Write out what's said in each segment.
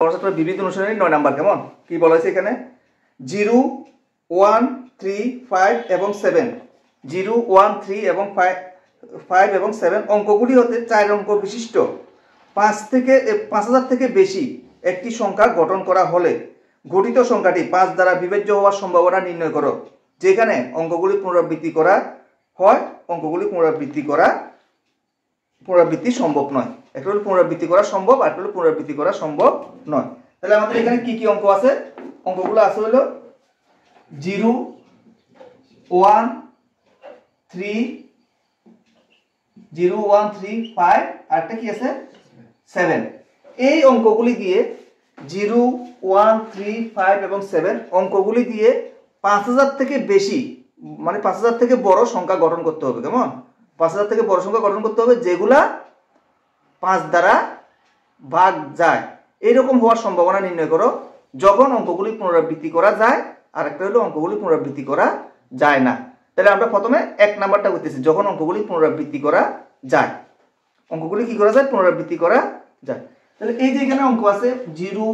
কনসেপ্টের বিবিধ অনুশীলনী 9 নাম্বার। কেমন কি বলা হয়েছে এখানে 0 1 3 5 এবং 7 0 1 3 এবং 5 এবং 7 অঙ্কগুলি হতে 4 অঙ্ক বিশিষ্ট 5000 থেকে বেশি একটি সংখ্যা গঠন করা হলে গঠিত সংখ্যাটি 5 দ্বারা বিভাজ্য হওয়ার সম্ভাবনা নির্ণয় করো। যেখানে অঙ্কগুলি পুনরাবৃত্তি করা হয়, অঙ্কগুলি পুনরাবৃত্তি সম্ভব নয়। একটা হলো পুনরাবৃত্তি করা সম্ভব, আর একটা হলো পুনরাবৃত্তি করা সম্ভব নয়। তাহলে আমাদের এখানে কি কি অঙ্ক আছে? অঙ্কগুলো আছে হলো 0 1 3 0 1 3 5 আর একটা কি আছে 7। এই অঙ্কগুলি দিয়ে 0 1 3 5 এবং 7 অঙ্কগুলি দিয়ে 5000 থেকে বেশি মানে 5000 থেকে বড় সংখ্যা গঠন করতে হবে। কেমন 5000 থেকে বড় সংখ্যা গঠন করতে হবে যেগুলা 5 দ্বারা ভাগ যায়। এইরকম হওয়ার সম্ভাবনা নির্ণয় করো যখন অঙ্কগুলি পুনরাবৃত্তি করা যায়, আর একটা হলো অঙ্কগুলি পুনরাবৃত্তি করা যায় না। তাহলে আমরা প্রথমে 1 নাম্বারটা করতেছি, যখন অঙ্কগুলি পুনরাবৃত্তি করা যায়। অঙ্কগুলি কি করা যায়? পুনরাবৃত্তি করা যায়। তাহলে এই যে এখানে অঙ্ক আছে 0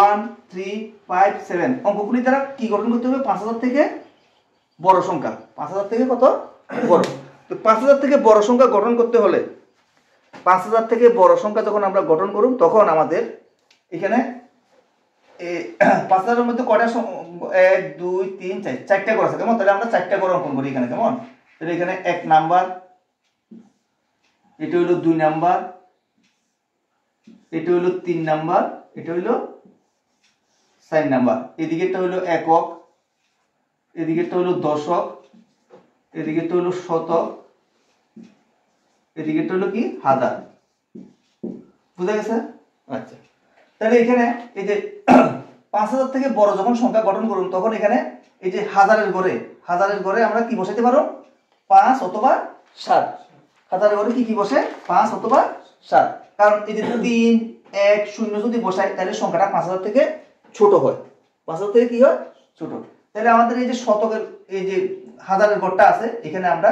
1 3 5 7 অঙ্কগুলি দ্বারা কি গঠন করতে হবে? 5000 থেকে বড় সংখ্যা। 5000 থেকে কত বড়? তো 5000 থেকে বড় সংখ্যা গঠন করতে হলে 5000 থেকে বড় সংখ্যা যখন আমরা গঠন করব তখন আমাদের এখানে 5000 এর মধ্যে কয়টা 1 2 3 4 চারটা ঘর আছে। কেমন তাহলে আমরা চারটা ঘর অঙ্কন করি এখানে। কেমন তাহলে এখানে 1 নাম্বার, এটা হলো 2 নাম্বার, এটা হলো 3 নাম্বার, এটা হলো 4 নাম্বার। এদিকেরটা হলো একক, এদিকেরটা হলো দশক, এদিকেরটা হলো শতক, এদিকেরটা হলো কি হাজার। বুঝা গেছে? আচ্ছা, তাহলে এখানে এই যে 5000 থেকে বড় যখন সংখ্যা গঠন করুন তখন এখানে এই যে হাজারের ঘরে আমরা কি বসাইতে পারো? 5 অথবা 7। হাজারের ঘরে কি বসে? 5 অথবা 7। কারণ এই যে 3 1 0 যদি বসাই তাহলে সংখ্যাটা 5000 থেকে ছোট হয়। 5000 থেকে কি হয়? ছোট। তাহলে আমাদের এই যে শতকের এই যে হাজারের ঘরটা আছে এখানে আমরা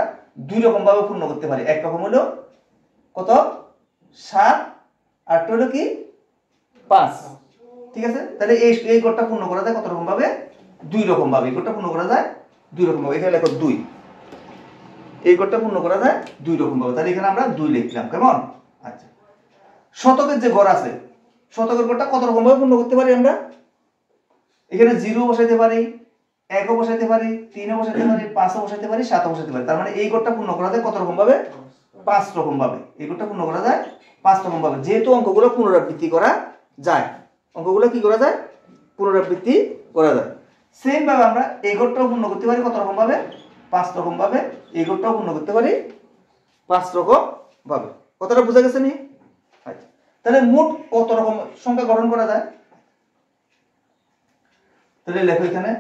দুই রকম ভাবে পূর্ণ করতে পারি। এক রকম হলো কত 7, আর একটা হলো কি 5। ঠিক আছে, তাহলে এই ঘরটা পূর্ণ করা যায় কত রকম ভাবে? দুই রকম ভাবে। এই ঘরটা পূর্ণ করা যায় দুই রকম ভাবে। এখানে লেখো 2। এই ঘরটা পূর্ণ করা যায় দুই রকম ভাবে। তাহলে এখানে আমরা 2 লিখলাম। কেমন? আচ্ছা, শতকের যে ঘর আছে শতকের ঘরটা কত রকম ভাবে পূর্ণ করতে পারি আমরা? এখানে 0 বসাইতে পারি, 1 ও বসাইতে পারি, 3 ও বসাইতে পারি, 5 ও বসাইতে পারি, 7 ও বসাইতে পারি। তার মানে এই ঘরটা পূর্ণ করা যায় কত রকম ভাবে? 5 রকম ভাবে। এই ঘরটা পূর্ণ করা যায় 5 রকম ভাবে। যেহেতু অঙ্কগুলো পুনরাবৃত্তি করা যায়, অঙ্কগুলো কি করা যায়? পুনরাবৃত্তি করা যায়। সেম ভাবে আমরা এই ঘরটাও পূর্ণ করতে পারি কত রকম ভাবে? 5 রকম ভাবে। এই ঘরটাও পূর্ণ করতে পারি 5 রকম ভাবে। কথাটা বোঝা গেছে নি? আচ্ছা, তাহলে মোট কত রকম সংখ্যা গঠন করা যায়? তাহলে লেখো এখানে,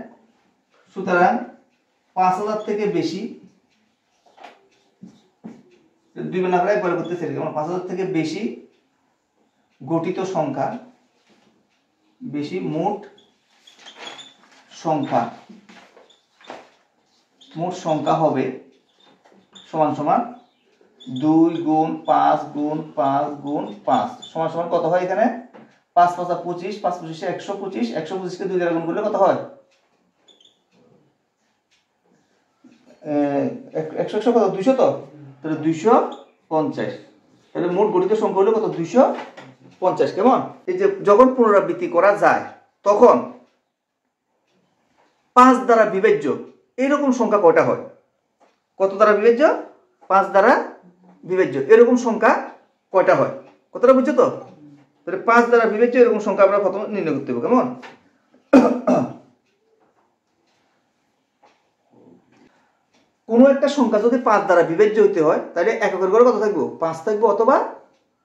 সুতরাং 5000 থেকে বেশি, দুই বেলা করে একবার করতেছি। যেমন 5000 থেকে বেশি গঠিত সংখ্যা, বেশি মোট সংখ্যা হবে সমান সমান 2 গুণ 5 গুণ 5 গুণ 5 সমান সমান কত হয়? এখানে 5 5 25, 5 25 125, 125 কে 2 দ্বারা গুণ করলে কত হয়? 100 100 কত? 200 তো? তাহলে 250। তাহলে মোট গঠিত সংখ্যা হলো কত? 250। কেমন? এই যে যখন পুনরাবৃত্তি করা যায় তখন 5 দ্বারা বিভাজ্য এরকম সংখ্যা কয়টা হয়? কত দ্বারা বিভাজ্য? 5 দ্বারা বিভাজ্য এরকম সংখ্যা কয়টা হয়? কতটা বুঝছো তো? তাহলে 5 দ্বারা বিভাজ্য এরকম সংখ্যা আমরা প্রথমে নির্ণয় করতে হবে। কেমন? কোনো একটা সংখ্যা যদি 5 দ্বারা বিভাজ্য হতে হয় তাহলে এককের ঘরে কত থাকবে? 5 থাকবে অথবা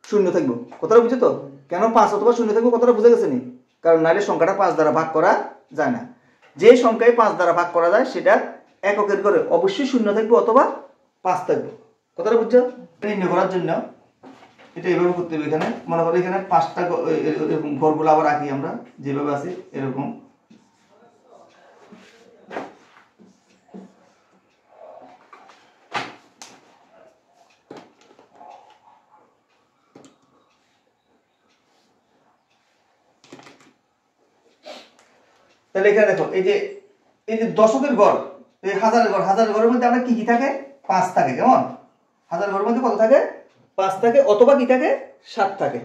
0 থাকবে। কথাটা বুঝছো তো? কেন 5 অথবা 0 থাকবে? কথাটা বুঝে গেছে নি? কারণ নাইলে সংখ্যাটা 5 দ্বারা ভাগ করা যায় না। যে সংখ্যায় 5 দ্বারা ভাগ করা যায় সেটা এককের ঘরে অবশ্যই 0 থাকবে অথবা 5 থাকবে। কথাটা বুঝছো? নির্ণয় করার জন্য এটা এইভাবে করতে হবে। এখানে মনে করো এখানে 5টা এরকম ঘরগুলো আবার আঁকি আমরা যেভাবে আছে এরকম। তাহলে এখানে দেখো এই যে দশকের গড়, এই হাজারের গড়ের মধ্যে আমরা কি থাকে? 5 থাকে। কেমন? হাজার গড়ের মধ্যে কত থাকে? 5 থাকে, অথবা কি থাকে? 7 থাকে।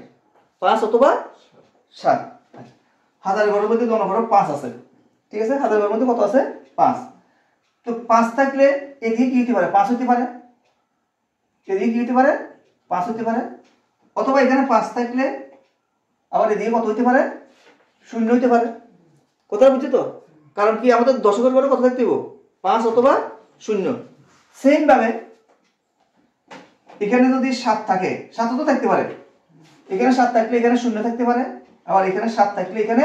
5 অথবা 7। হাজার গড়ের মধ্যে মনে করো 5 আছে, ঠিক আছে? হাজার গড়ের মধ্যে কত আছে? 5। তো 5 থাকলে এদিকে কি হতে পারে? 5 হতে পারে। এদিকে কি হতে পারে? 5 হতে পারে। অথবা এখানে 5 থাকলে আবার এদিকে কত হতে পারে? 0 হতে পারে। কথা বুঝছো তো? কারণ কি আমাদের দশকের গড়ে কত থাকতে হবে? 5 অথবা 0। সেম ভাবে এখানে যদি 7 থাকে, 7 তো থাকতে পারে। এখানে 7 থাকলে এখানে 0 থাকতে পারে। আবার এখানে 7 থাকলে এখানে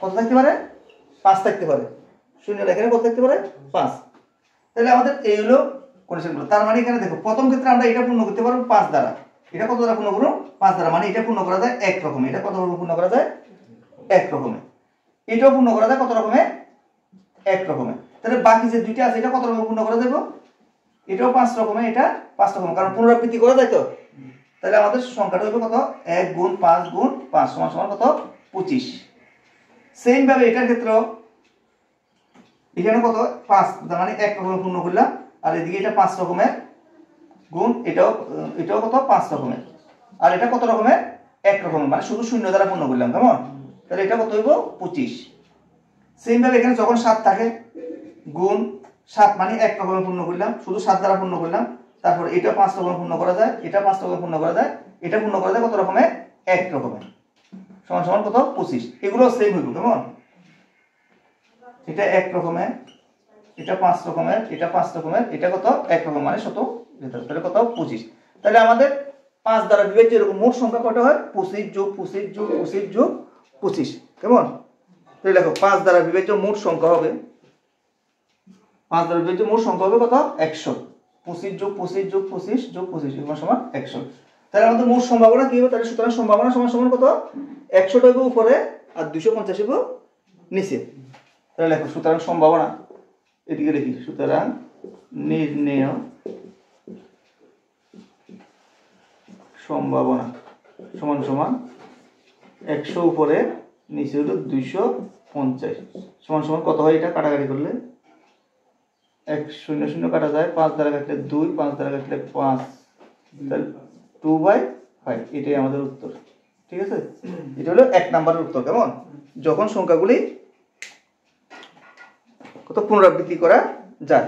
কত থাকতে পারে? 5 থাকতে পারে। 0 এখানে কত থাকতে পারে? 5। তাহলে আমাদের এই হলো কন্ডিশনগুলো। তার মানে এখানে দেখো, প্রথম ক্ষেত্রে আমরা এটা পূর্ণ করতে পারবো 5 দ্বারা। এটা কত দ্বারা পূর্ণ করব? 5 দ্বারা। মানে এটা পূর্ণ করা যায় এক রকমে। এটা কত রকমে পূর্ণ করা যায়? এক রকমে। এটাও পূর্ণ করা যায় কত রকমে? এক রকমে। তাহলে বাকি যে দুইটা আছে এটা কত রকমে পূর্ণ করা যাবে? এটাও 5 রকমে, এটা 5 রকমে, কারণ পুনরাবৃত্তি করা যায় তো। তাহলে আমাদের সংখ্যাটা হবে কত? 1 গুণ 5 গুণ 5 সমান সমান কত? 25। সেম ভাবে এটার ক্ষেত্রেও এখানে কত? 5, মানে এক রকমের পূর্ণ করলাম। আর এদিকে এটা 5 রকমের গুণ এটাও কত? 5 রকমের। আর এটা কত রকমের? এক রকমের, মানে শুধু 0 দ্বারা পূর্ণ করলাম। কেমন? তাহলে এটা কত হইব? 25। সেম ভাবে এখানে যখন 7 থাকে, গুণ 7 মানে এক রকমের পূর্ণ করলাম, শুধু 7 দ্বারা পূর্ণ করলাম। তারপর এটা 5 রকমের পূর্ণ করা যায়, এটা 5 রকমের পূর্ণ করা যায়, এটা পূর্ণ করা যায় কত রকমের? এক রকমের। সমান সমান কত? 25। এগুলো সেম হইব। কেমন? এটা এক রকমের, এটা 5 রকমের, এটা 5 রকমের, এটা কত? এক রকম, মানে শত। তাহলে কত? 25। তাহলে আমাদের 5 দ্বারা বিভাজ্য এরকম মোট সংখ্যা কত হয়? 25 যোগ 25 যোগ 25 যোগ 25। কেমন? তাহলে দেখো 5 দ্বারা বিভাজ্য মোট সংখ্যা হবে, 5 দ্বারা বিভাজ্য মোট সংখ্যা হবে কত? 100। 25 যোগ 25 যোগ 25 যোগ 25 সমান 100। তাহলে আমাদের মোট সম্ভাবনা কি হবে? তাহলে সুতরাং সম্ভাবনা সমান সমান কত? 100 হইব উপরে আর 250 হইব নিচে। তাহলে দেখো সুতরাং সম্ভাবনা, এদিকে দেখি, সুতরাং নির্ণেয় সম্ভাবনা সমান সমান 100 উপরে নিচে হলো 250 সমান সমান কত হয়? এটা কাটাকাটি করলে 1 0 0 কাটা যায়, 5 দ্বারা কাটলে 2, 5 দ্বারা কাটলে 5, তাহলে 2/5। এটাই আমাদের উত্তর। ঠিক আছে? এটা হলো 1 নম্বরের উত্তর। কেমন? যখন সংখ্যাগুলি কত পুনরাবৃত্তি করা যায়।